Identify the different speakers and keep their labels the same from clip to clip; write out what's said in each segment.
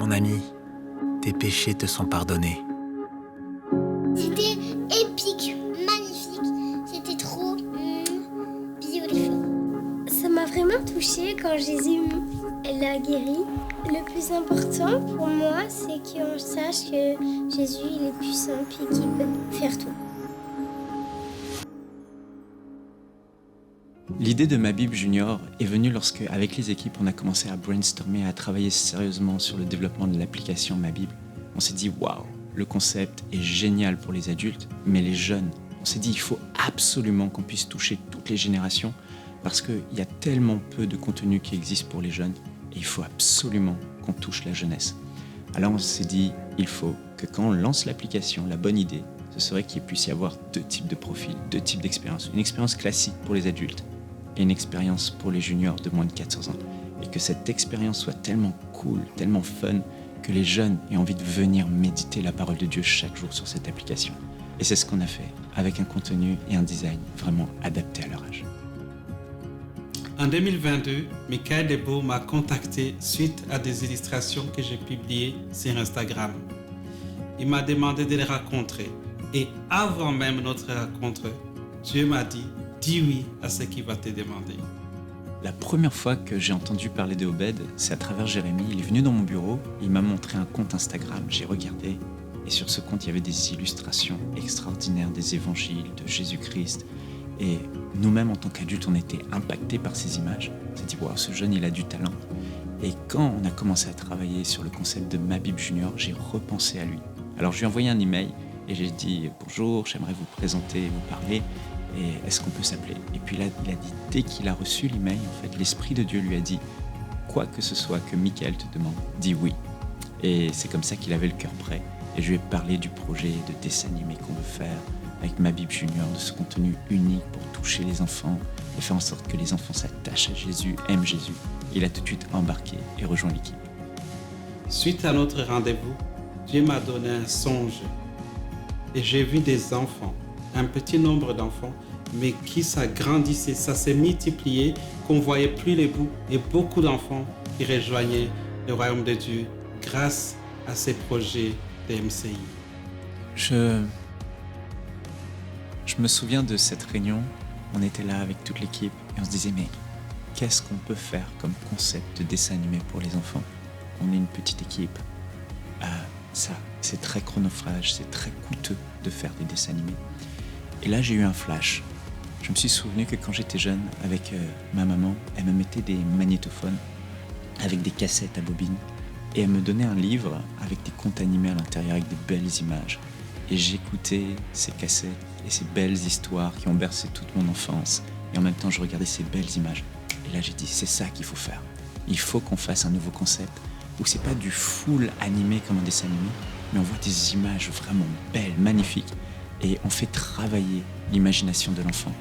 Speaker 1: mon ami, tes péchés te sont pardonnés.
Speaker 2: C'était épique, magnifique. C'était trop beautiful. Ça m'a vraiment touchée quand Jésus l'a guéri. Le plus important pour moi, c'est qu'on sache que Jésus il est puissant et qu'il peut faire tout.
Speaker 3: L'idée de Ma Bible Junior est venue lorsque, avec les équipes, on a commencé à brainstormer, à travailler sérieusement sur le développement de l'application Ma Bible. On s'est dit, waouh, le concept est génial pour les adultes, mais les jeunes, on s'est dit, il faut absolument qu'on puisse toucher toutes les générations parce qu'il y a tellement peu de contenu qui existe pour les jeunes et il faut absolument qu'on touche la jeunesse. Alors on s'est dit, il faut que quand on lance l'application, la bonne idée, ce serait qu'il puisse y avoir deux types de profils, deux types d'expériences. Une expérience classique pour les adultes et une expérience pour les juniors de moins de 14 ans. Et que cette expérience soit tellement cool, tellement fun, que les jeunes aient envie de venir méditer la parole de Dieu chaque jour sur cette application. Et c'est ce qu'on a fait, avec un contenu et un design vraiment adapté à leur âge.
Speaker 4: En 2022, Michael Debo m'a contacté suite à des illustrations que j'ai publiées sur Instagram. Il m'a demandé de les rencontrer. Et avant même notre rencontre, Dieu m'a dit, dis oui à ce qu'il va te demander.
Speaker 3: La première fois que j'ai entendu parler de Obed, c'est à travers Jérémy. Il est venu dans mon bureau, il m'a montré un compte Instagram, j'ai regardé, et sur ce compte, il y avait des illustrations extraordinaires des évangiles, de Jésus-Christ. Et nous-mêmes, en tant qu'adultes, on était impactés par ces images. On s'est dit, wow, ce jeune, il a du talent. Et quand on a commencé à travailler sur le concept de Ma Bible Junior, j'ai repensé à lui. Alors, je lui ai envoyé un email et j'ai dit, bonjour, j'aimerais vous présenter, vous parler. Et est-ce qu'on peut s'appeler ? Et puis là, il a dit, dès qu'il a reçu l'email, en fait, l'Esprit de Dieu lui a dit, quoi que ce soit que Michael te demande, dis oui. Et c'est comme ça qu'il avait le cœur prêt. Et je lui ai parlé du projet de dessin animé qu'on veut faire avec Ma Bible Junior, de ce contenu unique pour toucher les enfants et faire en sorte que les enfants s'attachent à Jésus, aiment Jésus. Il a tout de suite embarqué et rejoint l'équipe.
Speaker 4: Suite à notre rendez-vous, Dieu m'a donné un songe. Et j'ai vu des enfants, un petit nombre d'enfants, mais qui s'agrandissaient, ça s'est multiplié, qu'on ne voyait plus les bouts, et beaucoup d'enfants qui rejoignaient le royaume de Dieu grâce à ces projets de MCI.
Speaker 3: Je me souviens de cette réunion, on était là avec toute l'équipe et on se disait, mais qu'est-ce qu'on peut faire comme concept de dessin animé pour les enfants ? On est une petite équipe. Ça, c'est très chronophage, c'est très coûteux de faire des dessins animés. Et là, j'ai eu un flash. Je me suis souvenu que quand j'étais jeune, avec ma maman, elle me mettait des magnétophones avec des cassettes à bobine et elle me donnait un livre avec des contes animés à l'intérieur avec des belles images. Et j'écoutais ces cassettes et ces belles histoires qui ont bercé toute mon enfance. Et en même temps, je regardais ces belles images. Et là, j'ai dit, c'est ça qu'il faut faire. Il faut qu'on fasse un nouveau concept où c'est pas du full animé comme un dessin animé, mais on voit des images vraiment belles, magnifiques. Et on fait travailler l'imagination de l'enfant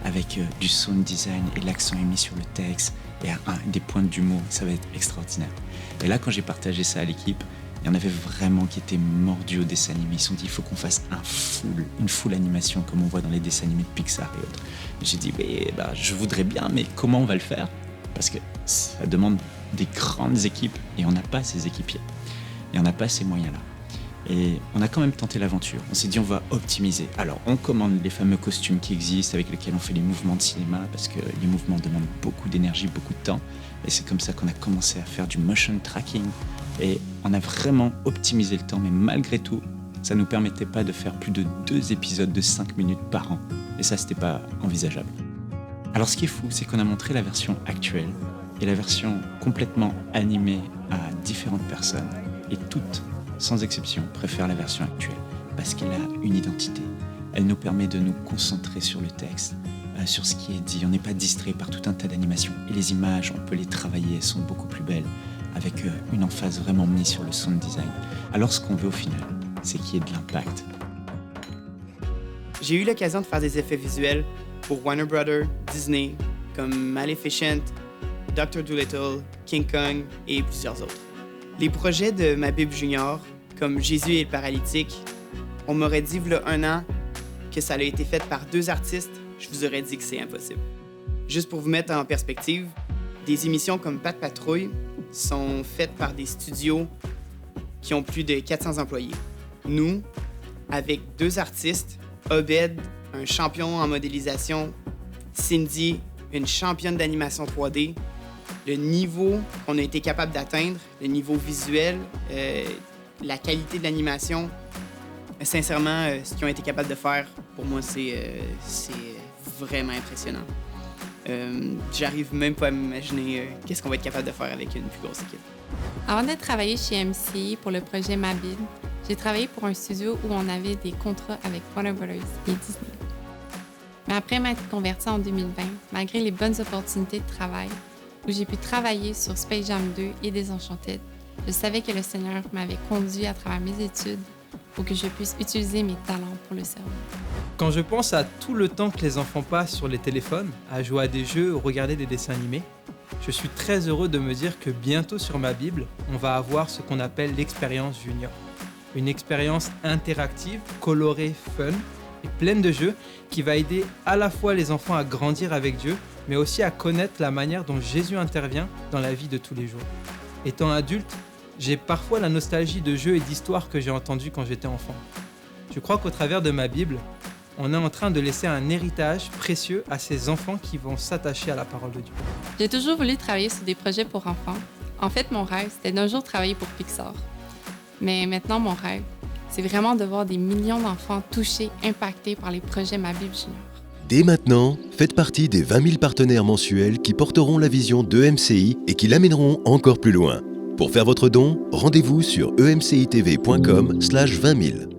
Speaker 3: avec du sound design et l'accent est mis sur le texte et des pointes d'humour. Ça va être extraordinaire. Et là, quand j'ai partagé ça à l'équipe, il y en avait vraiment qui étaient mordus au dessin animé. Ils se sont dit, il faut qu'on fasse une full animation comme on voit dans les dessins animés de Pixar et autres. Et j'ai dit, je voudrais bien, mais comment on va le faire ? Parce que ça demande des grandes équipes et on n'a pas ces équipiers. Et on n'a pas ces moyens-là. Et on a quand même tenté l'aventure. On s'est dit, on va optimiser. Alors, on commande les fameux costumes qui existent avec lesquels on fait les mouvements de cinéma parce que les mouvements demandent beaucoup d'énergie, beaucoup de temps. Et c'est comme ça qu'on a commencé à faire du motion tracking. Et on a vraiment optimisé le temps, mais malgré tout, ça ne nous permettait pas de faire plus de 2 épisodes de 5 minutes par an. Et ça, c'était pas envisageable. Alors, ce qui est fou, c'est qu'on a montré la version actuelle et la version complètement animée à différentes personnes. Et toutes, sans exception, préfèrent la version actuelle parce qu'elle a une identité. Elle nous permet de nous concentrer sur le texte, sur ce qui est dit. On n'est pas distrait par tout un tas d'animations. Et les images, on peut les travailler, elles sont beaucoup plus belles, avec une emphase vraiment mise sur le sound design. Alors, ce qu'on veut au final, c'est qu'il y ait de l'impact.
Speaker 5: J'ai eu l'occasion de faire des effets visuels pour Warner Brothers, Disney, comme Maleficent, Dr. Dolittle, King Kong et plusieurs autres. Les projets de Ma Bible Junior, comme Jésus et le paralytique, on m'aurait dit, il y a 1 an, que ça a été fait par 2 artistes, je vous aurais dit que c'est impossible. Juste pour vous mettre en perspective, des émissions comme Pat' Patrouille sont faites par des studios qui ont plus de 400 employés. Nous, avec 2 artistes, Obed, un champion en modélisation, Cindy, une championne d'animation 3D, le niveau qu'on a été capable d'atteindre, le niveau visuel, la qualité de l'animation, sincèrement, ce qu'ils ont été capables de faire, pour moi, c'est vraiment impressionnant. J'arrive même pas à m'imaginer qu'est-ce qu'on va être capable de faire avec une plus grosse équipe.
Speaker 6: Avant de travailler chez MCI pour le projet Ma Bible, j'ai travaillé pour un studio où on avait des contrats avec Warner Brothers et Disney. Mais après m'être convertie en 2020, malgré les bonnes opportunités de travail, où j'ai pu travailler sur Space Jam 2 et Désenchanted, je savais que le Seigneur m'avait conduit à travers mes études pour que je puisse utiliser mes talents pour le servir.
Speaker 7: Quand je pense à tout le temps que les enfants passent sur les téléphones, à jouer à des jeux ou regarder des dessins animés, je suis très heureux de me dire que bientôt sur ma Bible, on va avoir ce qu'on appelle l'expérience junior. Une expérience interactive, colorée, fun et pleine de jeux qui va aider à la fois les enfants à grandir avec Dieu, mais aussi à connaître la manière dont Jésus intervient dans la vie de tous les jours. Étant adulte, j'ai parfois la nostalgie de jeux et d'histoires que j'ai entendus quand j'étais enfant. Je crois qu'au travers de ma Bible, on est en train de laisser un héritage précieux à ces enfants qui vont s'attacher à la parole de Dieu.
Speaker 6: J'ai toujours voulu travailler sur des projets pour enfants. En fait, mon rêve, c'était d'un jour travailler pour Pixar. Mais maintenant, mon rêve, c'est vraiment de voir des millions d'enfants touchés, impactés par les projets Ma Bible Junior.
Speaker 8: Dès maintenant, faites partie des 20 000 partenaires mensuels qui porteront la vision d'EMCI et qui l'amèneront encore plus loin. Pour faire votre don, rendez-vous sur emcitv.com/20 000.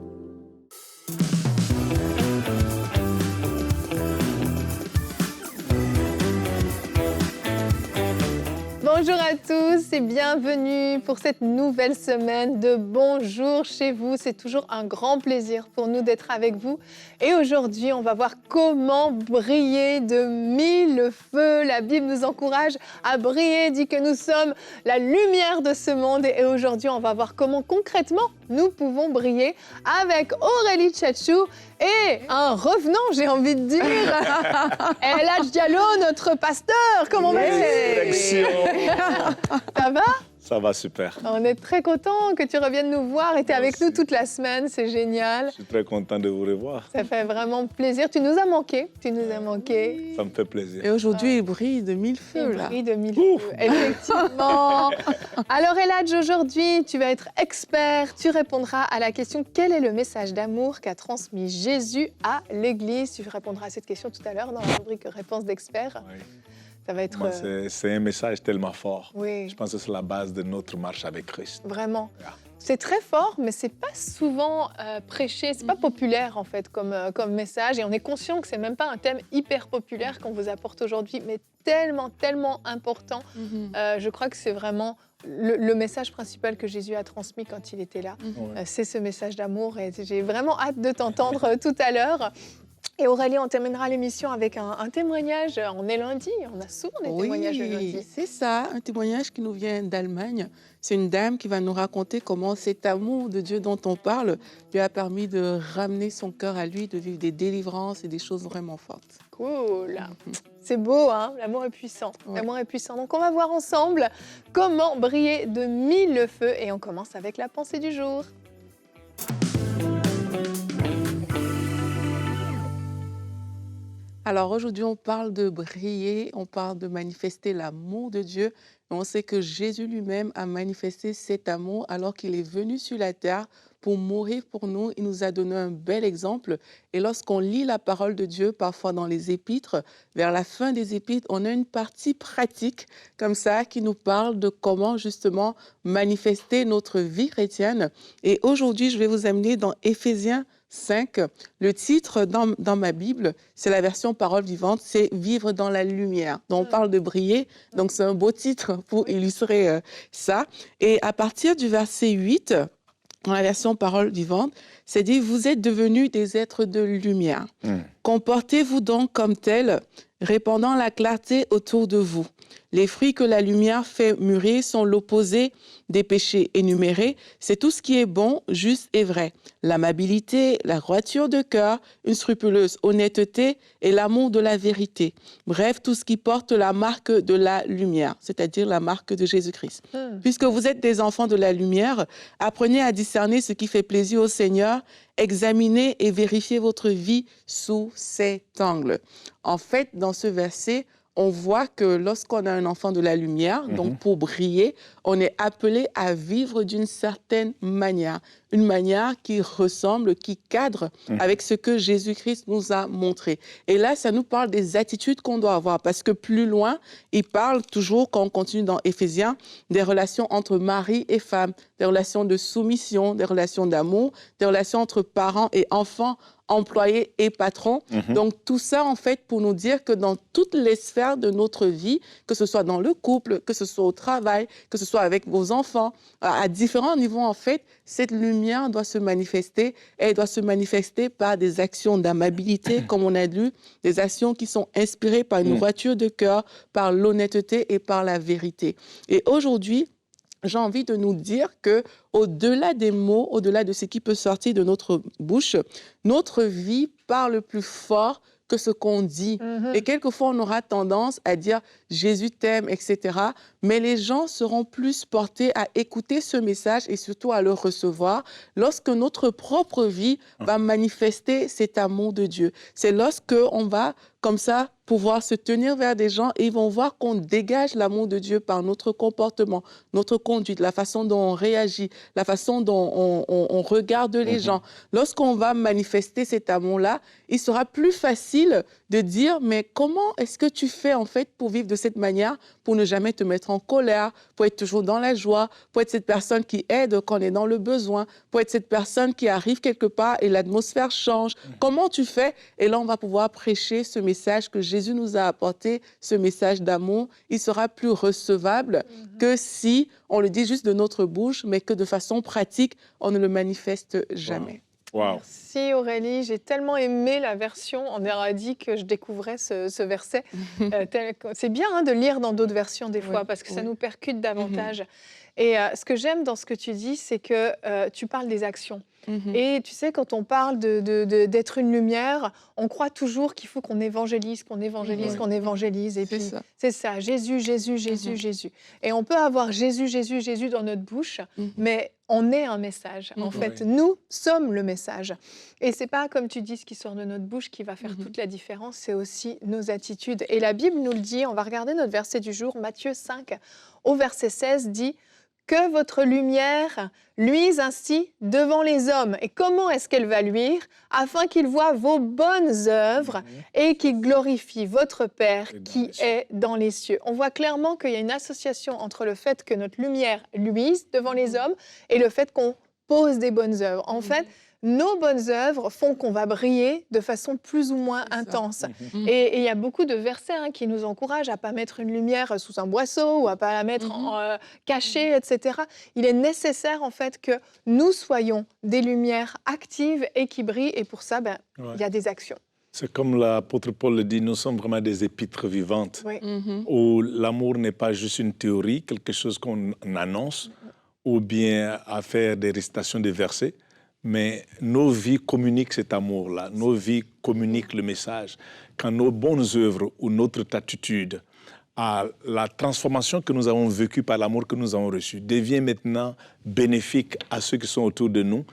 Speaker 9: Bonjour à tous et bienvenue pour cette nouvelle semaine de Bonjour chez vous. C'est toujours un grand plaisir pour nous d'être avec vous. Et aujourd'hui, on va voir comment briller de 1000 feux. La Bible nous encourage à briller, dit que nous sommes la lumière de ce monde. Et aujourd'hui, on va voir comment concrètement nous pouvons briller avec Aurélie Tchatchou et un revenant, j'ai envie de dire, El Hadj Diallo, notre pasteur. Comment vas-tu? Ça va?
Speaker 10: Ça va super.
Speaker 9: On est très content que tu reviennes nous voir et tu es avec nous toute la semaine, c'est génial.
Speaker 10: Je suis très content de vous revoir.
Speaker 9: Ça fait vraiment plaisir. Tu nous as manqué,
Speaker 10: Ça me fait plaisir.
Speaker 11: Et aujourd'hui, il brille de 1000 feux.
Speaker 9: Il brille de 1000 feux, effectivement. Alors El Hadj, aujourd'hui, tu vas être expert. Tu répondras à la question « Quel est le message d'amour qu'a transmis Jésus à l'Église ?» Tu répondras à cette question tout à l'heure dans la rubrique « Réponse d'expert ».
Speaker 10: Oui.
Speaker 9: Ça va être...
Speaker 10: Moi, c'est un message tellement fort.
Speaker 9: Oui.
Speaker 10: Je pense que c'est la base de notre marche avec Christ.
Speaker 9: Vraiment.
Speaker 10: Yeah.
Speaker 9: C'est très fort, mais c'est pas souvent prêché, c'est pas populaire en fait comme message. Et on est conscient que c'est même pas un thème hyper populaire qu'on vous apporte aujourd'hui, mais tellement important. Je crois que c'est vraiment le message principal que Jésus a transmis quand il était là. C'est ce message d'amour et j'ai vraiment hâte de t'entendre tout à l'heure. Et Aurélie, on terminera l'émission avec un témoignage. On est lundi, on a souvent des témoignages le lundi.
Speaker 11: C'est ça, un témoignage qui nous vient d'Allemagne. C'est une dame qui va nous raconter comment cet amour de Dieu dont on parle lui a permis de ramener son cœur à lui, de vivre des délivrances et des choses vraiment fortes.
Speaker 9: Cool. C'est beau, hein? L'amour est puissant. Ouais. L'amour est puissant. Donc on va voir ensemble comment briller de 1000 feux. Et on commence avec la pensée du jour.
Speaker 11: Alors aujourd'hui, on parle de briller, on parle de manifester l'amour de Dieu. Et on sait que Jésus lui-même a manifesté cet amour alors qu'il est venu sur la terre pour mourir pour nous. Il nous a donné un bel exemple. Et lorsqu'on lit la parole de Dieu, parfois dans les épîtres, vers la fin des épîtres, on a une partie pratique comme ça qui nous parle de comment justement manifester notre vie chrétienne. Et aujourd'hui, je vais vous amener dans Éphésiens 5. Le titre dans ma Bible, c'est la version parole vivante, c'est « Vivre dans la lumière ». Donc, on parle de briller, donc c'est un beau titre pour illustrer ça. Et à partir du verset 8, dans la version parole vivante, c'est dit « Vous êtes devenus des êtres de lumière. Comportez-vous donc comme tels, répandant la clarté autour de vous. Les fruits que la lumière fait mûrir sont l'opposé des péchés énumérés. C'est tout ce qui est bon, juste et vrai. L'amabilité, la droiture de cœur, une scrupuleuse honnêteté et l'amour de la vérité. Bref, tout ce qui porte la marque de la lumière, c'est-à-dire la marque de Jésus-Christ. Puisque vous êtes des enfants de la lumière, apprenez à discerner ce qui fait plaisir au Seigneur. Examinez et vérifiez votre vie sous cet angle. En fait, dans ce verset, on voit que lorsqu'on a un enfant de la lumière, donc pour briller, on est appelé à vivre d'une certaine manière. Une manière qui ressemble, qui cadre avec ce que Jésus-Christ nous a montré. Et là, ça nous parle des attitudes qu'on doit avoir. Parce que plus loin, il parle toujours, quand on continue dans Éphésiens, des relations entre mari et femme, des relations de soumission, des relations d'amour, des relations entre parents et enfants, employés et patrons. Donc tout ça, en fait, pour nous dire que dans toutes les sphères de notre vie, que ce soit dans le couple, que ce soit au travail, que ce soit avec vos enfants, à différents niveaux, en fait, cette lumière doit se manifester et elle doit se manifester par des actions d'amabilité, comme on a lu, des actions qui sont inspirées par une droiture de cœur, par l'honnêteté et par la vérité. Et aujourd'hui, j'ai envie de nous dire que, au-delà des mots, au-delà de ce qui peut sortir de notre bouche, notre vie parle plus fort que ce qu'on dit. Et quelquefois, on aura tendance à dire « Jésus t'aime », etc. Mais les gens seront plus portés à écouter ce message et surtout à le recevoir lorsque notre propre vie va manifester cet amour de Dieu. C'est lorsqu'on va, comme ça, pouvoir se tenir vers des gens et ils vont voir qu'on dégage l'amour de Dieu par notre comportement, notre conduite, la façon dont on réagit, la façon dont on regarde les gens. Lorsqu'on va manifester cet amour-là, il sera plus facile de dire « Mais comment est-ce que tu fais en fait pour vivre de cette manière, pour ne jamais te mettre en colère, pour être toujours dans la joie, pour être cette personne qui aide quand on est dans le besoin, pour être cette personne qui arrive quelque part et l'atmosphère change. Comment tu fais ?» Et là, on va pouvoir prêcher ce message que Jésus nous a apporté, ce message d'amour. Il sera plus recevable que si on le dit juste de notre bouche, mais que de façon pratique, on ne le manifeste jamais.
Speaker 10: Wow.
Speaker 9: Merci Aurélie, j'ai tellement aimé la version, on aurait dit que je découvrais ce verset. C'est bien de lire dans d'autres versions des fois, parce que ça nous percute davantage. Et ce que j'aime dans ce que tu dis, c'est que tu parles des actions. Et tu sais, quand on parle d'être une lumière, on croit toujours qu'il faut qu'on évangélise, qu'on évangélise, qu'on évangélise. Et puis, c'est ça, Jésus, Jésus, Jésus, Jésus. Et on peut avoir Jésus, Jésus, Jésus dans notre bouche, mais on est un message. En fait, nous sommes le message. Et c'est pas, comme tu dis, ce qui sort de notre bouche qui va faire toute la différence, c'est aussi nos attitudes. Et la Bible nous le dit, on va regarder notre verset du jour, Matthieu 5, au verset 16, dit « Que votre lumière luise ainsi devant les hommes. » Et comment est-ce qu'elle va luire? Afin qu'ils voient vos bonnes œuvres et qu'ils glorifient votre Père qui est dans les cieux. On voit clairement qu'il y a une association entre le fait que notre lumière luise devant les hommes et le fait qu'on pose des bonnes œuvres. En fait, nos bonnes œuvres font qu'on va briller de façon plus ou moins intense. Et il y a beaucoup de versets qui nous encouragent à ne pas mettre une lumière sous un boisseau ou à ne pas la mettre cachée, etc. Il est nécessaire, en fait, que nous soyons des lumières actives et qui brillent. Et pour ça, il y a des actions.
Speaker 10: C'est comme l'apôtre Paul le dit, nous sommes vraiment des épîtres vivantes, où l'amour n'est pas juste une théorie, quelque chose qu'on annonce, ou bien à faire des récitations de versets, mais nos vies communiquent cet amour-là, nos vies communiquent le message. Quand nos bonnes œuvres ou notre attitude à la transformation que nous avons vécue par l'amour que nous avons reçu devient maintenant bénéfique à ceux qui sont autour de nous,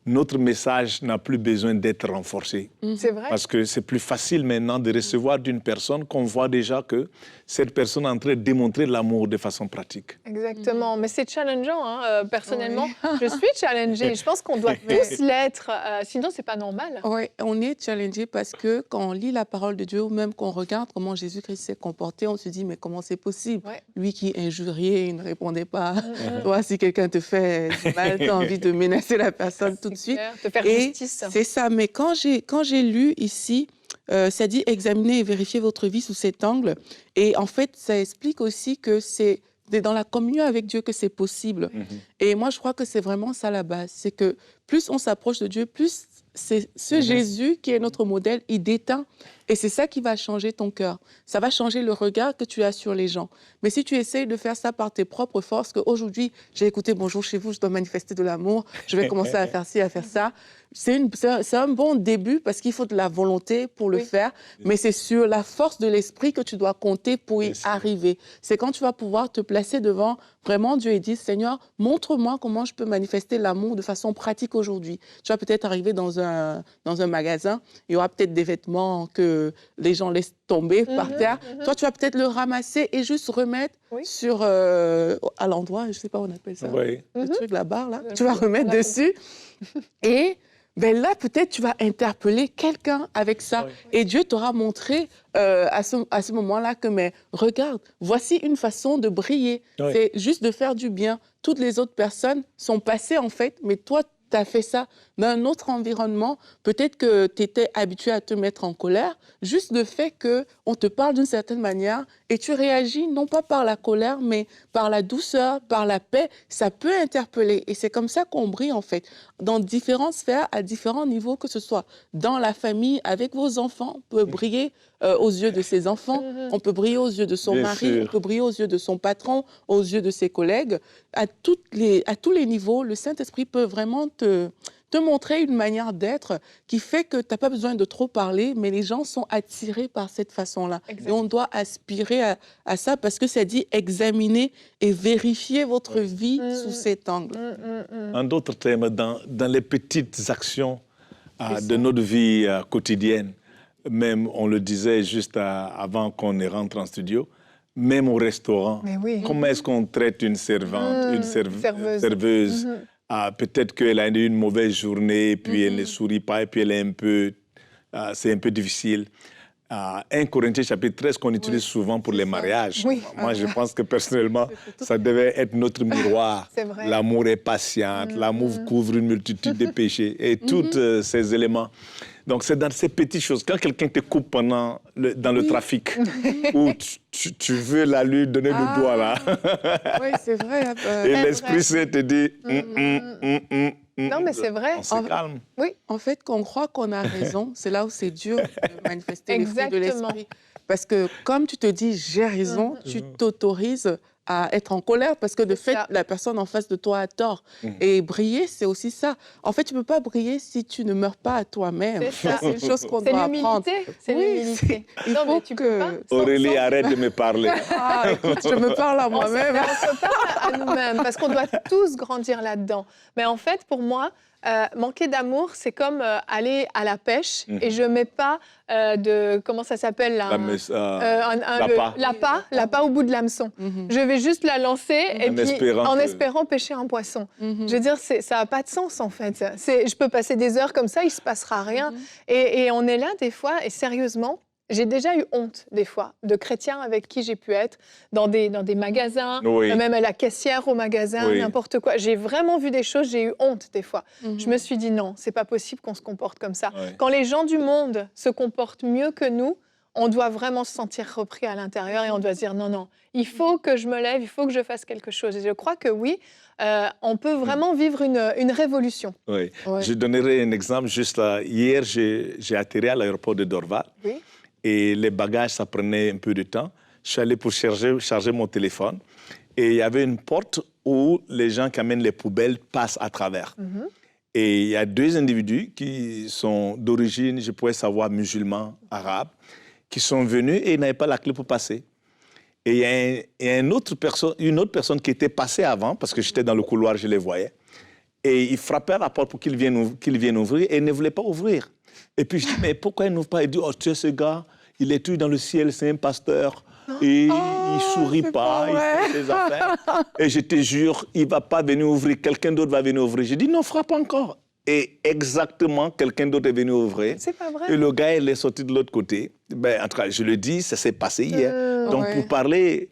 Speaker 10: notre message n'a plus besoin d'être renforcé.
Speaker 9: C'est vrai.
Speaker 10: Parce que c'est plus facile maintenant de recevoir d'une personne qu'on voit déjà que cette personne est en train de démontrer l'amour de façon pratique.
Speaker 9: Exactement, mais c'est challengeant. Personnellement, je suis challengée. Je pense qu'on doit tous l'être, sinon c'est pas normal.
Speaker 11: Oui, on est challengé parce que quand on lit la parole de Dieu ou même qu'on regarde comment Jésus-Christ s'est comporté, on se dit mais comment c'est possible? Lui qui injuriait, il ne répondait pas. Toi, si quelqu'un te fait du mal, tu as envie de menacer la personne tout de suite.
Speaker 9: Te faire justice.
Speaker 11: C'est ça, mais quand j'ai lu ici, ça dit « Examinez et vérifiez votre vie sous cet angle ». Et en fait, ça explique aussi que c'est dans la communion avec Dieu que c'est possible. Et moi, je crois que c'est vraiment ça la base. C'est que plus on s'approche de Dieu, plus c'est ce Jésus qui est notre modèle, il déteint. Et c'est ça qui va changer ton cœur. Ça va changer le regard que tu as sur les gens. Mais si tu essayes de faire ça par tes propres forces, qu'aujourd'hui, j'ai écouté Bonjour chez vous, je dois manifester de l'amour, je vais commencer à faire ci, à faire ça. C'est un bon début parce qu'il faut de la volonté pour le faire, mais c'est sur la force de l'esprit que tu dois compter pour y arriver. C'est quand tu vas pouvoir te placer devant vraiment Dieu et dire, Seigneur, montre-moi comment je peux manifester l'amour de façon pratique aujourd'hui. Tu vas peut-être arriver dans un magasin, il y aura peut-être des vêtements que les gens laissent tomber par terre. Toi, tu vas peut-être le ramasser et juste remettre sur, à l'endroit, je ne sais pas, on appelle ça, le truc, la barre, là. Tu vas remettre dessus et ben là, peut-être, tu vas interpeller quelqu'un avec ça. Et Dieu t'aura montré à ce moment-là que, mais regarde, voici une façon de briller. C'est juste de faire du bien. Toutes les autres personnes sont passées, en fait, mais toi, tu as fait ça dans un autre environnement. Peut-être que tu étais habitué à te mettre en colère. Juste le fait qu'on te parle d'une certaine manière et tu réagis non pas par la colère, mais par la douceur, par la paix, ça peut interpeller. Et c'est comme ça qu'on brille, en fait, dans différentes sphères, à différents niveaux, que ce soit dans la famille, avec vos enfants. On peut briller aux yeux de ses enfants, on peut briller aux yeux de son mari, on peut briller aux yeux de son patron, aux yeux de ses collègues. À tous les niveaux, le Saint-Esprit peut vraiment te montrer une manière d'être qui fait que tu n'as pas besoin de trop parler, mais les gens sont attirés par cette façon-là. Et on doit aspirer à ça parce que ça dit examiner et vérifier votre vie sous cet angle.
Speaker 10: En d'autres termes, dans les petites actions de notre vie quotidienne, même, on le disait juste avant qu'on ne rentre en studio, même au restaurant, comment est-ce qu'on traite une servante, une serveuse peut-être qu'elle a eu une mauvaise journée, puis elle ne sourit pas, et puis elle est un peu... c'est un peu difficile. 1 Corinthiens chapitre 13 qu'on utilise souvent pour les mariages. Moi, je pense que personnellement, ça devait être notre miroir. L'amour est patient, l'amour couvre une multitude de péchés et tous ces éléments. Donc, c'est dans ces petites choses. Quand quelqu'un te coupe dans le trafic, ou tu veux lui donner le doigt, là.
Speaker 11: Oui, c'est vrai.
Speaker 10: Et l'Esprit Saint te dit...
Speaker 9: Non, mais c'est vrai.
Speaker 10: On se calme.
Speaker 11: Oui. En fait, qu'on croit qu'on a raison, c'est là où c'est dur de manifester les fruits de l'esprit. Parce que comme tu te dis, j'ai raison, tu t'autorises à être en colère parce que de fait, la personne en face de toi a tort. Et briller, c'est aussi ça. En fait, tu ne peux pas briller si tu ne meurs pas à toi-même. C'est une chose qu'on doit apprendre.
Speaker 9: C'est l'humilité.
Speaker 11: Non, mais tu peux pas.
Speaker 10: Aurélie, arrête de me parler.
Speaker 11: Écoute, je me parle à moi-même.
Speaker 9: On se parle à nous-mêmes parce qu'on doit tous grandir là-dedans. Mais en fait, pour moi, manquer d'amour, c'est comme aller à la pêche et je ne mets pas comment ça s'appelle là, l'appât au bout de l'hameçon. Je vais juste la lancer en espérant pêcher un poisson. Je veux dire, ça n'a pas de sens en fait. Je peux passer des heures comme ça, il ne se passera rien. Et on est là des fois, et sérieusement, j'ai déjà eu honte, des fois, de chrétiens avec qui j'ai pu être dans des magasins, même à la caissière au magasin, n'importe quoi. J'ai vraiment vu des choses, j'ai eu honte, des fois. Je me suis dit, non, c'est pas possible qu'on se comporte comme ça. Quand les gens du monde se comportent mieux que nous, on doit vraiment se sentir repris à l'intérieur et on doit se dire, non, non, il faut que je me lève, il faut que je fasse quelque chose. Et je crois que oui, on peut vraiment vivre une révolution.
Speaker 10: Je donnerai un exemple. Juste là, hier, j'ai atterri à l'aéroport de Dorval. Et les bagages, ça prenait un peu de temps. Je suis allé pour charger mon téléphone. Et il y avait une porte où les gens qui amènent les poubelles passent à travers. Et il y a 2 individus qui sont d'origine, je pourrais savoir, musulmans, arabes, qui sont venus et ils n'avaient pas la clé pour passer. Et il y a une autre personne qui était passée avant, parce que j'étais dans le couloir, je les voyais. Et ils frappaient à la porte pour qu'ils viennent ouvrir et ils ne voulaient pas ouvrir. Et puis je dis, mais pourquoi il n'ouvre pas? Il dit, oh, tu sais, ce gars, il est tout dans le ciel, c'est un pasteur. Et il ne sourit pas, il fait ses affaires. Et je te jure, il ne va pas venir ouvrir, quelqu'un d'autre va venir ouvrir. Je dis, non, frappe encore. Et exactement, quelqu'un d'autre est venu ouvrir.
Speaker 9: C'est pas vrai.
Speaker 10: Et le gars, il est sorti de l'autre côté. En tout cas, je le dis, ça s'est passé hier. Donc, pour parler,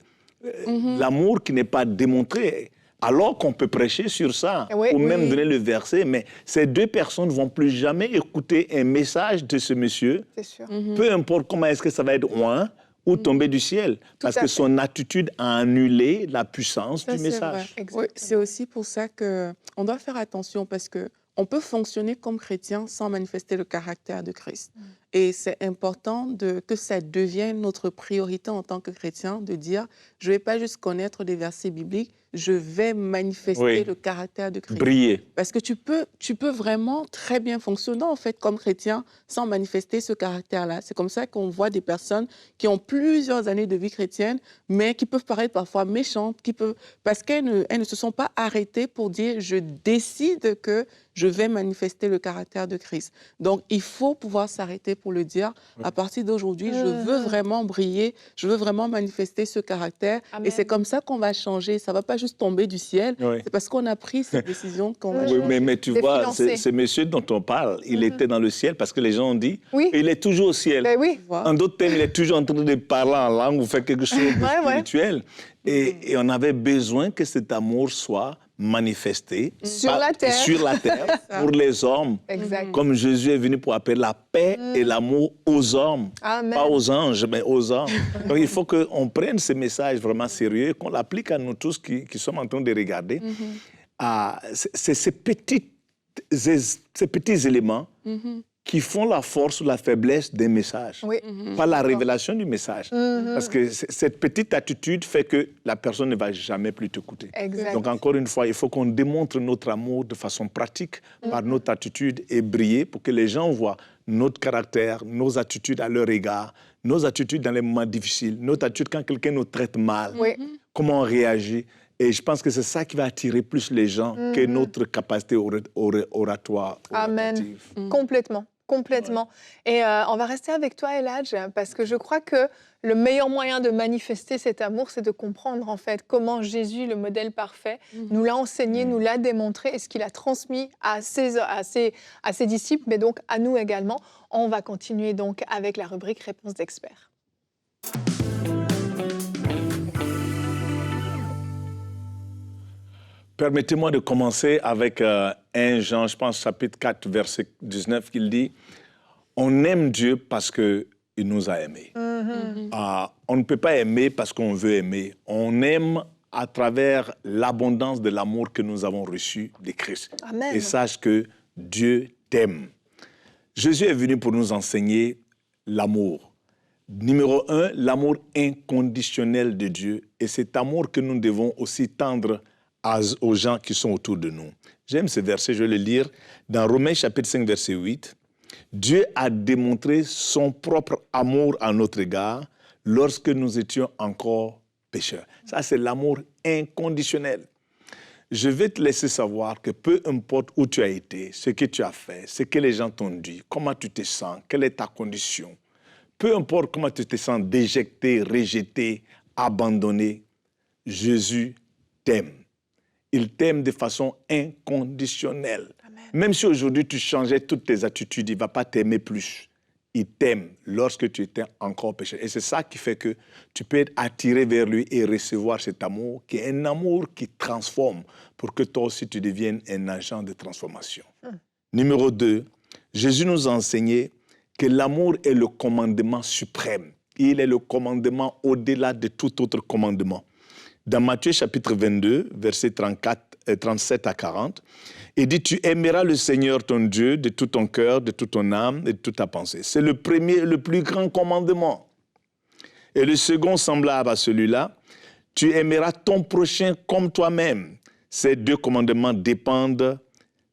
Speaker 10: l'amour qui n'est pas démontré, alors qu'on peut prêcher sur ça, ou même donner le verset, mais ces 2 personnes ne vont plus jamais écouter un message de ce monsieur.
Speaker 9: C'est sûr.
Speaker 10: Peu importe comment est-ce que ça va être loin ou tomber du ciel. Parce que son attitude a annulé la puissance du message.
Speaker 11: Oui, c'est aussi pour ça qu'on doit faire attention parce que on peut fonctionner comme chrétien sans manifester le caractère de Christ. Et c'est important que ça devienne notre priorité en tant que chrétien, de dire, je ne vais pas juste connaître des versets bibliques, je vais manifester le caractère de Christ.
Speaker 10: Briller.
Speaker 11: Parce que tu peux vraiment très bien fonctionner, en fait, comme chrétien, sans manifester ce caractère-là. C'est comme ça qu'on voit des personnes qui ont plusieurs années de vie chrétienne, mais qui peuvent paraître parfois méchantes, parce qu'elles ne se sont pas arrêtées pour dire, je décide que je vais manifester le caractère de Christ. Donc, il faut pouvoir s'arrêter pour le dire. À partir d'aujourd'hui, je veux vraiment briller, je veux vraiment manifester ce caractère. Amen. Et c'est comme ça qu'on va changer. Ça ne va pas juste tomber du ciel. C'est parce qu'on a pris cette décision qu'on va changer.
Speaker 10: Mais tu vois, ce monsieur dont on parle, il était dans le ciel parce que les gens ont dit, il est toujours au ciel. En d'autres termes, il est toujours en train de parler en langue ou faire quelque chose de spirituel. Et on avait besoin que cet amour soit manifesté
Speaker 9: sur la terre
Speaker 10: pour les hommes. Comme Jésus est venu pour appeler la paix et l'amour aux hommes.
Speaker 9: Amen.
Speaker 10: Pas aux anges, mais aux hommes. Donc il faut qu'on prenne ce message vraiment sérieux, qu'on l'applique à nous tous qui sommes en train de regarder. C'est ces petits éléments qui font la force ou la faiblesse des messages, pas la révélation du message. Parce que cette petite attitude fait que la personne ne va jamais plus t'écouter. Donc encore une fois, il faut qu'on démontre notre amour de façon pratique par notre attitude et briller pour que les gens voient notre caractère, nos attitudes à leur égard, nos attitudes dans les moments difficiles, notre attitude quand quelqu'un nous traite mal, comment on réagit. Et je pense que c'est ça qui va attirer plus les gens que notre capacité oratoire.
Speaker 9: Amen. Complètement. Et on va rester avec toi, Eladj, parce que je crois que le meilleur moyen de manifester cet amour, c'est de comprendre en fait comment Jésus, le modèle parfait, nous l'a enseigné, nous l'a démontré et ce qu'il a transmis à ses disciples, mais donc à nous également. On va continuer donc avec la rubrique Réponse d'experts.
Speaker 10: Permettez-moi de commencer avec 1 Jean, je pense, chapitre 4, verset 19, qu'il dit « On aime Dieu parce qu'il nous a aimés. On ne peut pas aimer parce qu'on veut aimer. On aime à travers l'abondance de l'amour que nous avons reçu de Christ. Amen. Et sache que Dieu t'aime. Jésus est venu pour nous enseigner l'amour. Numéro 1, l'amour inconditionnel de Dieu. Et cet amour que nous devons aussi tendre aux gens qui sont autour de nous. J'aime ce verset, je vais le lire. Dans Romains chapitre 5, verset 8, « Dieu a démontré son propre amour à notre égard lorsque nous étions encore pécheurs. » Ça, c'est l'amour inconditionnel. Je vais te laisser savoir que peu importe où tu as été, ce que tu as fait, ce que les gens t'ont dit, comment tu te sens, quelle est ta condition, peu importe comment tu te sens déjecté, rejeté, abandonné, Jésus t'aime. Il t'aime de façon inconditionnelle. Amen. Même si aujourd'hui tu changeais toutes tes attitudes, il ne va pas t'aimer plus. Il t'aime lorsque tu étais encore pécheur. Et c'est ça qui fait que tu peux être attiré vers lui et recevoir cet amour, qui est un amour qui transforme pour que toi aussi tu deviennes un agent de transformation. Numéro 2, Jésus nous a enseigné que l'amour est le commandement suprême. Il est le commandement au-delà de tout autre commandement. Dans Matthieu chapitre 22, versets 37 à 40, il dit « Tu aimeras le Seigneur ton Dieu de tout ton cœur, de toute ton âme et de toute ta pensée. » C'est le premier, le plus grand commandement. Et le second semblable à celui-là, « Tu aimeras ton prochain comme toi-même. » Ces deux commandements dépendent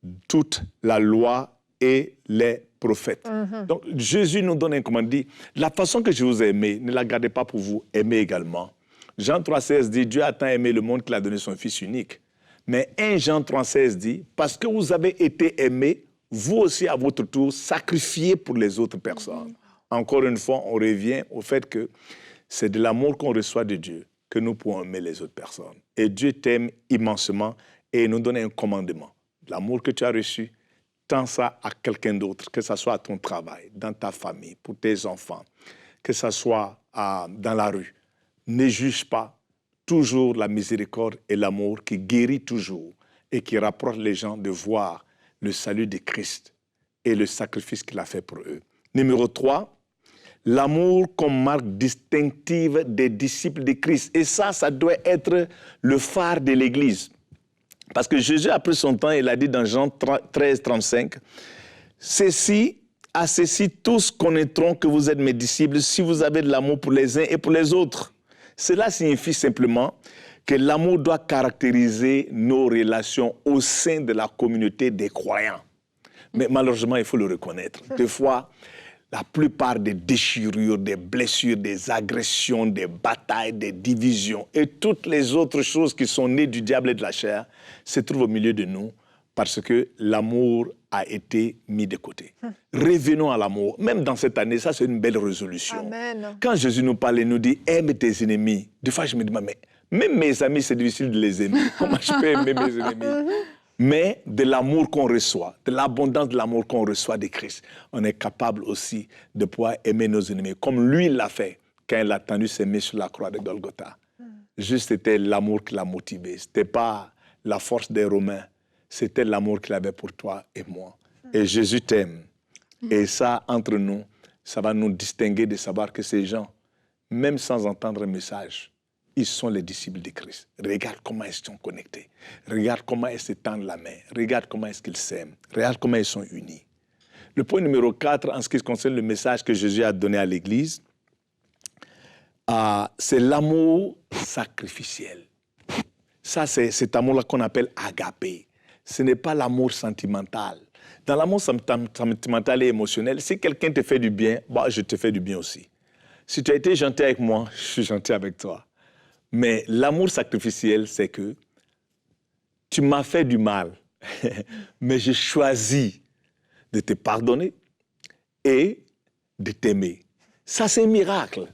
Speaker 10: de toute la loi et les prophètes. Donc Jésus nous donne un commandement, dit « La façon que je vous ai aimé, ne la gardez pas pour vous, aimez également. » Jean 3,16 dit « Dieu a tant aimé le monde qu'il a donné son Fils unique. » Mais 1 Jean 3,16 dit « Parce que vous avez été aimés, vous aussi à votre tour, sacrifiez pour les autres personnes. » Encore une fois, on revient au fait que c'est de l'amour qu'on reçoit de Dieu que nous pouvons aimer les autres personnes. Et Dieu t'aime immensement et il nous donne un commandement. L'amour que tu as reçu, tends ça à quelqu'un d'autre, que ce soit à ton travail, dans ta famille, pour tes enfants, que ce soit dans la rue. Ne juge pas, toujours la miséricorde et l'amour qui guérit toujours et qui rapproche les gens de voir le salut de Christ et le sacrifice qu'il a fait pour eux. Numéro 3, l'amour comme marque distinctive des disciples de Christ. Et ça doit être le phare de l'Église. Parce que Jésus a pris son temps, il a dit dans Jean 13, 35, « À ceci, tous connaîtront que vous êtes mes disciples si vous avez de l'amour pour les uns et pour les autres. » Cela signifie simplement que l'amour doit caractériser nos relations au sein de la communauté des croyants. Mais malheureusement, il faut le reconnaître. Des fois, la plupart des déchirures, des blessures, des agressions, des batailles, des divisions et toutes les autres choses qui sont nées du diable et de la chair se trouvent au milieu de nous parce que l'amour a été mis de côté. Revenons à l'amour. Même dans cette année, ça c'est une belle résolution.
Speaker 9: Amen.
Speaker 10: Quand Jésus nous parle et nous dit « aime tes ennemis », des fois je me dis « mais même mes amis, c'est difficile de les aimer. Comment je peux aimer mes ennemis ?» Mais de l'amour qu'on reçoit, de l'abondance de l'amour qu'on reçoit de Christ, on est capable aussi de pouvoir aimer nos ennemis, comme lui l'a fait quand il a tendu ses mains sur la croix de Golgotha. Juste, c'était l'amour qui l'a motivé. Ce n'était pas la force des Romains, c'était l'amour qu'il avait pour toi et moi. Et Jésus t'aime. Et ça, entre nous, ça va nous distinguer de savoir que ces gens, même sans entendre un message, ils sont les disciples de Christ. Regarde comment ils sont connectés. Regarde comment ils se tendent la main. Regarde comment est-ce qu'ils s'aiment. Regarde comment ils sont unis. Le point numéro 4, en ce qui concerne le message que Jésus a donné à l'Église, c'est l'amour sacrificiel. Ça, c'est cet amour-là qu'on appelle agapé. Ce n'est pas l'amour sentimental. Dans l'amour sentimental et émotionnel, si quelqu'un te fait du bien, je te fais du bien aussi. Si tu as été gentil avec moi, je suis gentil avec toi. Mais l'amour sacrificiel, c'est que tu m'as fait du mal, mais j'ai choisi de te pardonner et de t'aimer. Ça, c'est un miracle.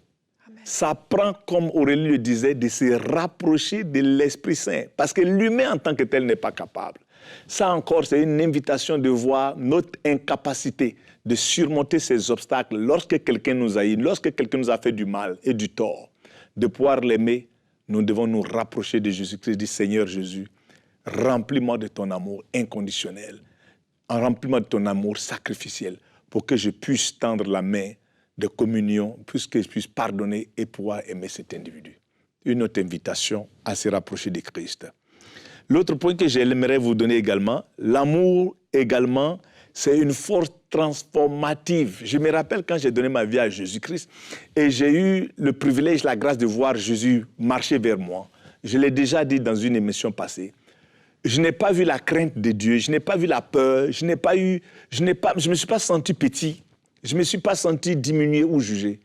Speaker 10: Amen. Ça prend, comme Aurélie le disait, de se rapprocher de l'Esprit Saint. Parce que l'humain en tant que tel n'est pas capable. Ça encore, c'est une invitation de voir notre incapacité de surmonter ces obstacles lorsque quelqu'un nous haït, lorsque quelqu'un nous a fait du mal et du tort. De pouvoir l'aimer, nous devons nous rapprocher de Jésus-Christ, du Seigneur Jésus. Remplis-moi de ton amour inconditionnel. Remplis-moi de ton amour sacrificiel pour que je puisse tendre la main de communion, pour que je puisse pardonner et pouvoir aimer cet individu. Une autre invitation à se rapprocher de Christ. L'autre point que j'aimerais vous donner également, l'amour également, c'est une force transformative. Je me rappelle quand j'ai donné ma vie à Jésus-Christ et j'ai eu le privilège, la grâce de voir Jésus marcher vers moi. Je l'ai déjà dit dans une émission passée. Je n'ai pas vu la crainte de Dieu, je n'ai pas vu la peur, je ne me suis pas senti petit, je ne me suis pas senti diminué ou jugé.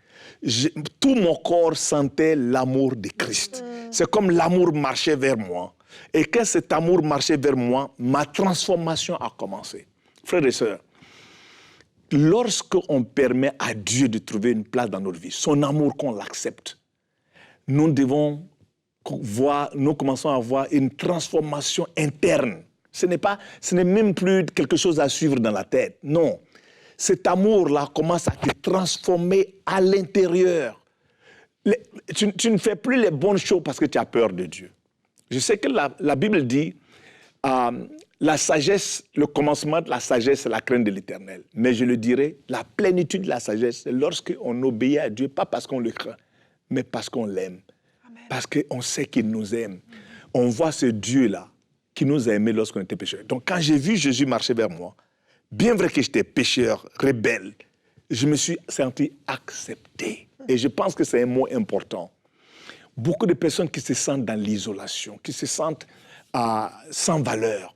Speaker 10: Tout mon corps sentait l'amour de Christ. C'est comme l'amour marchait vers moi. Et quand cet amour marchait vers moi, ma transformation a commencé. Frères et sœurs, lorsqu'on permet à Dieu de trouver une place dans notre vie, son amour qu'on l'accepte, nous commençons à voir une transformation interne. Ce n'est même plus quelque chose à suivre dans la tête. Non. Cet amour-là commence à te transformer à l'intérieur. Tu ne fais plus les bonnes choses parce que tu as peur de Dieu. Je sais que la Bible dit la sagesse, le commencement de la sagesse, c'est la crainte de l'Éternel. Mais je le dirais, la plénitude de la sagesse, c'est lorsqu'on obéit à Dieu, pas parce qu'on le craint, mais parce qu'on l'aime. Amen. Parce qu'on sait qu'il nous aime. On voit ce Dieu-là qui nous a aimés lorsqu'on était pécheurs. Donc quand j'ai vu Jésus marcher vers moi, bien vrai que j'étais pécheur, rebelle, je me suis senti accepté. Et je pense que c'est un mot important. Beaucoup de personnes qui se sentent dans l'isolation, qui se sentent sans valeur.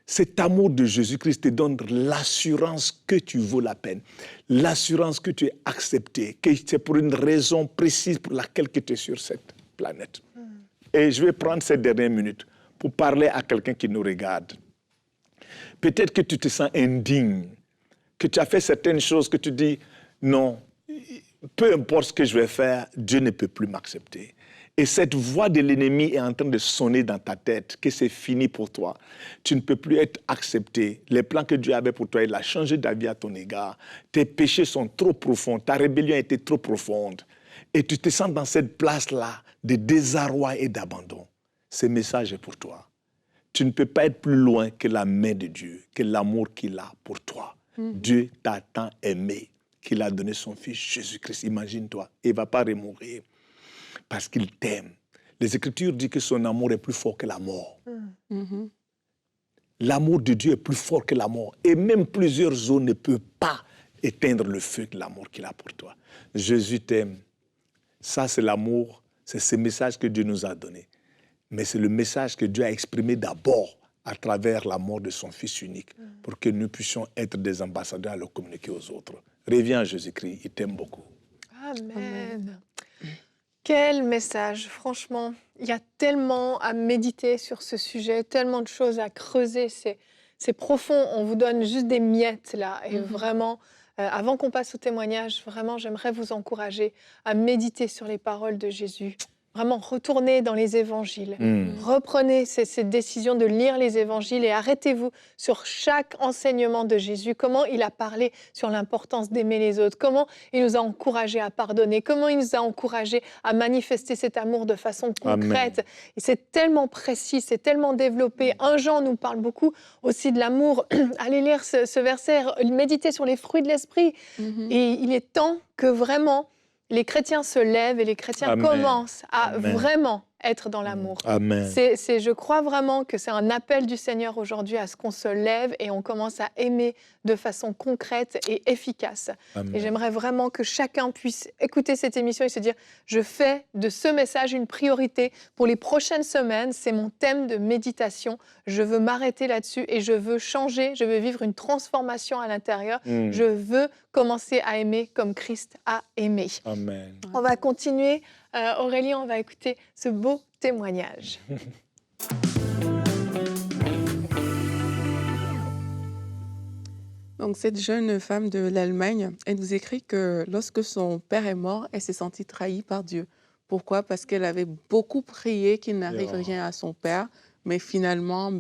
Speaker 10: Cet amour de Jésus-Christ te donne l'assurance que tu vaux la peine, l'assurance que tu es accepté, que c'est pour une raison précise pour laquelle tu es sur cette planète. Et je vais prendre ces dernières minutes pour parler à quelqu'un qui nous regarde. Peut-être que tu te sens indigne, que tu as fait certaines choses, que tu dis, non, peu importe ce que je vais faire, Dieu ne peut plus m'accepter. Et cette voix de l'ennemi est en train de sonner dans ta tête, que c'est fini pour toi. Tu ne peux plus être accepté. Les plans que Dieu avait pour toi, il a changé ta vie à ton égard. Tes péchés sont trop profonds, ta rébellion a été trop profonde. Et tu te sens dans cette place-là de désarroi et d'abandon. Ce message est pour toi. Tu ne peux pas être plus loin que la main de Dieu, que l'amour qu'il a pour toi. Dieu t'a tant aimé qu'il a donné son fils Jésus-Christ. Imagine-toi, il ne va pas remourir. Parce qu'il t'aime. Les Écritures disent que son amour est plus fort que la mort. L'amour de Dieu est plus fort que la mort. Et même plusieurs eaux ne peuvent pas éteindre le feu de l'amour qu'il a pour toi. Jésus t'aime. Ça, c'est l'amour, c'est ce message que Dieu nous a donné. Mais c'est le message que Dieu a exprimé d'abord à travers la mort de son Fils unique pour que nous puissions être des ambassadeurs à le communiquer aux autres. Reviens à Jésus-Christ, il t'aime beaucoup.
Speaker 9: Amen. Quel message, franchement. Il y a tellement à méditer sur ce sujet, tellement de choses à creuser. C'est profond, on vous donne juste des miettes là. Et vraiment, avant qu'on passe au témoignage, vraiment, j'aimerais vous encourager à méditer sur les paroles de Jésus. Vraiment, retournez dans les évangiles. Reprenez cette décision de lire les évangiles et arrêtez-vous sur chaque enseignement de Jésus. Comment il a parlé sur l'importance d'aimer les autres. Comment il nous a encouragés à pardonner. Comment il nous a encouragés à manifester cet amour de façon concrète. Amen. Et c'est tellement précis, c'est tellement développé. 1 Jean nous parle beaucoup aussi de l'amour. Allez lire ce verset, méditez sur les fruits de l'esprit. Et il est temps que vraiment les chrétiens se lèvent et les chrétiens commencent à vraiment être dans l'amour. Je crois vraiment que c'est un appel du Seigneur aujourd'hui à ce qu'on se lève et on commence à aimer de façon concrète et efficace. Et j'aimerais vraiment que chacun puisse écouter cette émission et se dire « Je fais de ce message une priorité pour les prochaines semaines. C'est mon thème de méditation. Je veux m'arrêter là-dessus et je veux changer. Je veux vivre une transformation à l'intérieur. Je veux commencer à aimer comme Christ a aimé. » On va continuer. Aurélie, on va écouter ce beau témoignage.
Speaker 11: Donc, cette jeune femme de l'Allemagne, elle nous écrit que lorsque son père est mort, elle s'est sentie trahie par Dieu. Pourquoi? Parce qu'elle avait beaucoup prié qu'il n'arrive rien à son père, mais finalement,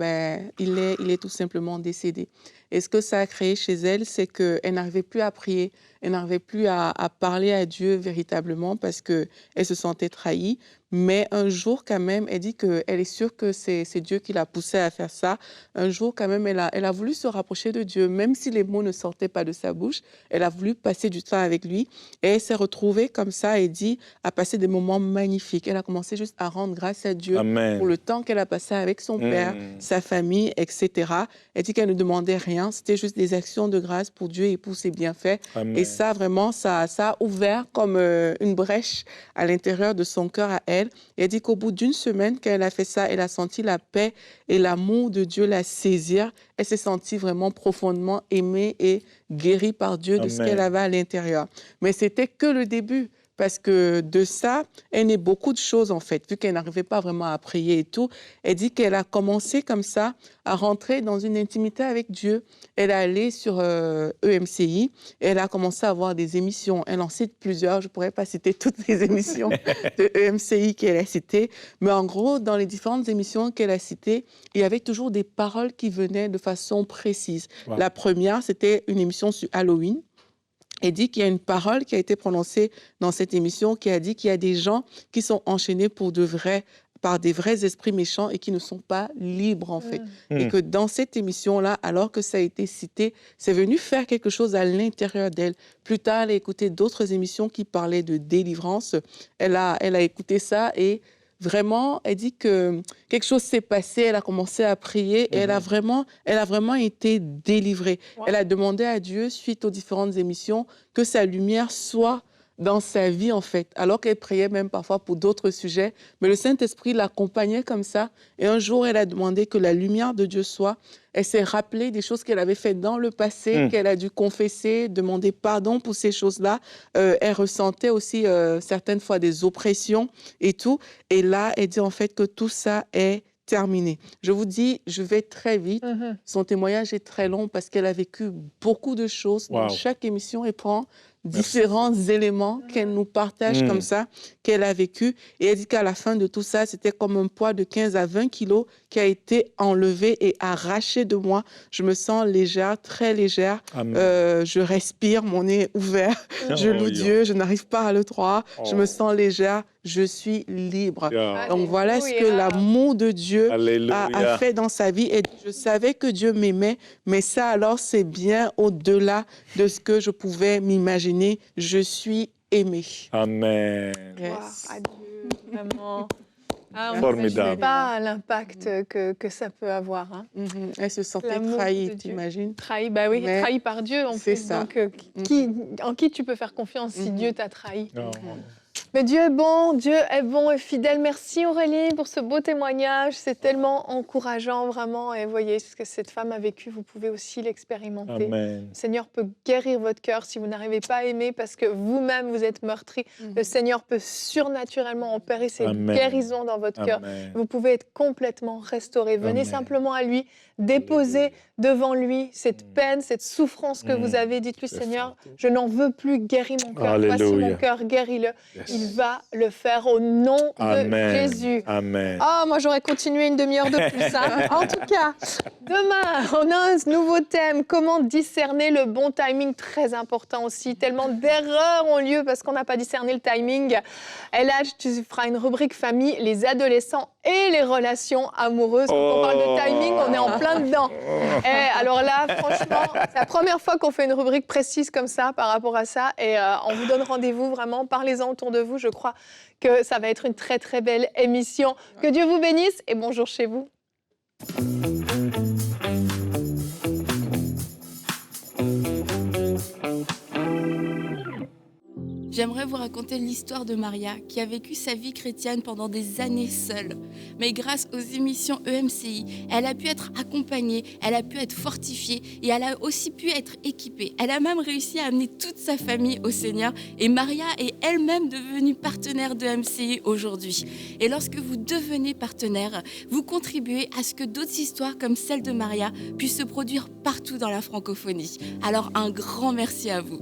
Speaker 11: il est tout simplement décédé. Et ce que ça a créé chez elle, c'est qu'elle n'arrivait plus à prier, elle n'arrivait plus à parler à Dieu véritablement parce qu'elle se sentait trahie. Mais un jour, quand même, elle dit qu'elle est sûre que c'est Dieu qui l'a poussée à faire ça. Un jour, quand même, elle a voulu se rapprocher de Dieu, même si les mots ne sortaient pas de sa bouche. Elle a voulu passer du temps avec lui. Et elle s'est retrouvée comme ça, et dit, à passer des moments magnifiques. Elle a commencé juste à rendre grâce à Dieu pour le temps qu'elle a passé avec son père, sa famille, etc. Elle dit qu'elle ne demandait rien. C'était juste des actions de grâce pour Dieu et pour ses bienfaits. Et ça, vraiment, ça a ouvert comme une brèche à l'intérieur de son cœur à elle. Et elle dit qu'au bout d'une semaine, quand elle a fait ça, elle a senti la paix et l'amour de Dieu la saisir. Elle s'est sentie vraiment profondément aimée et guérie par Dieu de ce qu'elle avait à l'intérieur. Mais c'était que le début. Parce que de ça, elle naît beaucoup de choses, en fait. Vu qu'elle n'arrivait pas vraiment à prier et tout, elle dit qu'elle a commencé comme ça à rentrer dans une intimité avec Dieu. Elle est allée sur EMCI et elle a commencé à avoir des émissions. Elle en cite plusieurs. Je ne pourrais pas citer toutes les émissions de EMCI qu'elle a citées. Mais en gros, dans les différentes émissions qu'elle a citées, il y avait toujours des paroles qui venaient de façon précise. La première, c'était une émission sur Halloween. Elle dit qu'il y a une parole qui a été prononcée dans cette émission qui a dit qu'il y a des gens qui sont enchaînés par des vrais esprits méchants et qui ne sont pas libres, en fait. Et que dans cette émission-là, alors que ça a été cité, c'est venu faire quelque chose à l'intérieur d'elle. Plus tard, elle a écouté d'autres émissions qui parlaient de délivrance. Elle a écouté ça et vraiment, elle dit que quelque chose s'est passé, elle a commencé à prier et elle a vraiment été délivrée. Elle a demandé à Dieu, suite aux différentes émissions, que sa lumière soit dans sa vie, en fait, alors qu'elle priait même parfois pour d'autres sujets. Mais le Saint-Esprit l'accompagnait comme ça. Et un jour, elle a demandé que la lumière de Dieu soit. Elle s'est rappelée des choses qu'elle avait faites dans le passé, qu'elle a dû confesser, demander pardon pour ces choses-là. Elle ressentait aussi certaines fois des oppressions et tout. Et là, elle dit en fait que tout ça est terminé. Je vous dis, je vais très vite. Son témoignage est très long parce qu'elle a vécu beaucoup de choses. Dans chaque émission, elle prend différents éléments qu'elle nous partage comme ça, qu'elle a vécu. Et elle dit qu'à la fin de tout ça, c'était comme un poids de 15 à 20 kilos qui a été enlevé et arraché de moi. Je me sens légère, très légère. Je respire, mon nez est ouvert. Je loue Dieu, je n'arrive pas à le croire. Je me sens légère, je suis libre. Donc voilà ce que l'amour de Dieu a fait dans sa vie. Et je savais que Dieu m'aimait, mais ça alors c'est bien au-delà de ce que je pouvais m'imaginer. Je suis aimée.
Speaker 10: Amen.
Speaker 9: Adieu, vraiment. Ah, on
Speaker 10: Formidable.
Speaker 9: n'imagine pas l'impact que ça peut avoir. Hein.
Speaker 11: Elle se sentait
Speaker 9: L'amour
Speaker 11: trahie,
Speaker 9: de Dieu.
Speaker 11: t'imagines?
Speaker 9: Trahie, bah oui,
Speaker 11: Mais
Speaker 9: trahie par Dieu en
Speaker 11: c'est
Speaker 9: plus.
Speaker 11: ça.
Speaker 9: Donc, en qui tu peux faire confiance si Dieu t'a trahi?
Speaker 10: Oh.
Speaker 9: Mais Dieu est bon et fidèle. Merci Aurélie pour ce beau témoignage. C'est tellement encourageant, vraiment. Et voyez ce que cette femme a vécu, vous pouvez aussi l'expérimenter.
Speaker 10: Amen.
Speaker 9: Le Seigneur peut guérir votre cœur si vous n'arrivez pas à aimer parce que vous-même, vous êtes meurtri. Le Seigneur peut surnaturellement opérer ses
Speaker 10: Amen.
Speaker 9: guérisons dans votre cœur.
Speaker 10: Amen.
Speaker 9: Vous pouvez être complètement restauré. Venez
Speaker 10: Amen.
Speaker 9: simplement à lui, déposez devant lui cette peine, cette souffrance que vous avez. Dites-lui,
Speaker 10: C'est
Speaker 9: Seigneur,
Speaker 10: fort.
Speaker 9: je n'en veux plus, guéris mon cœur. Voici mon
Speaker 10: Alléluia.
Speaker 9: cœur, guéris-le.
Speaker 10: Yes.
Speaker 9: Il va le faire au nom
Speaker 10: Amen.
Speaker 9: de Jésus.
Speaker 10: Amen.
Speaker 9: Ah, moi j'aurais continué une demi-heure de plus. Hein. En tout cas, demain, on a un nouveau thème. Comment discerner le bon timing? Très important aussi. Tellement d'erreurs ont lieu parce qu'on n'a pas discerné le timing. Et là, tu feras une rubrique famille, les adolescents et les relations amoureuses. Quand on parle de timing, on est en plein dedans. Et alors là, franchement, c'est la première fois qu'on fait une rubrique précise comme ça par rapport à ça. Et on vous donne rendez-vous vraiment. Parlez-en autour de vous. Je crois que ça va être une très très belle émission. Que Dieu vous bénisse et bonjour chez vous.
Speaker 12: J'aimerais vous raconter l'histoire de Maria, qui a vécu sa vie chrétienne pendant des années seule. Mais grâce aux émissions EMCI, elle a pu être accompagnée, elle a pu être fortifiée et elle a aussi pu être équipée. Elle a même réussi à amener toute sa famille au Seigneur et Maria est elle-même devenue partenaire de EMCI aujourd'hui. Et lorsque vous devenez partenaire, vous contribuez à ce que d'autres histoires comme celle de Maria puissent se produire partout dans la francophonie. Alors un grand merci à vous.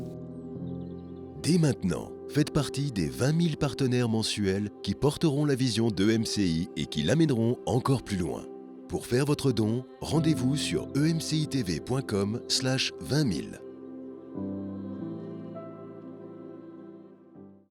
Speaker 8: Dès maintenant, faites partie des 20 000 partenaires mensuels qui porteront la vision d'EMCI et qui l'amèneront encore plus loin. Pour faire votre don, rendez-vous sur emcitv.com/20 000.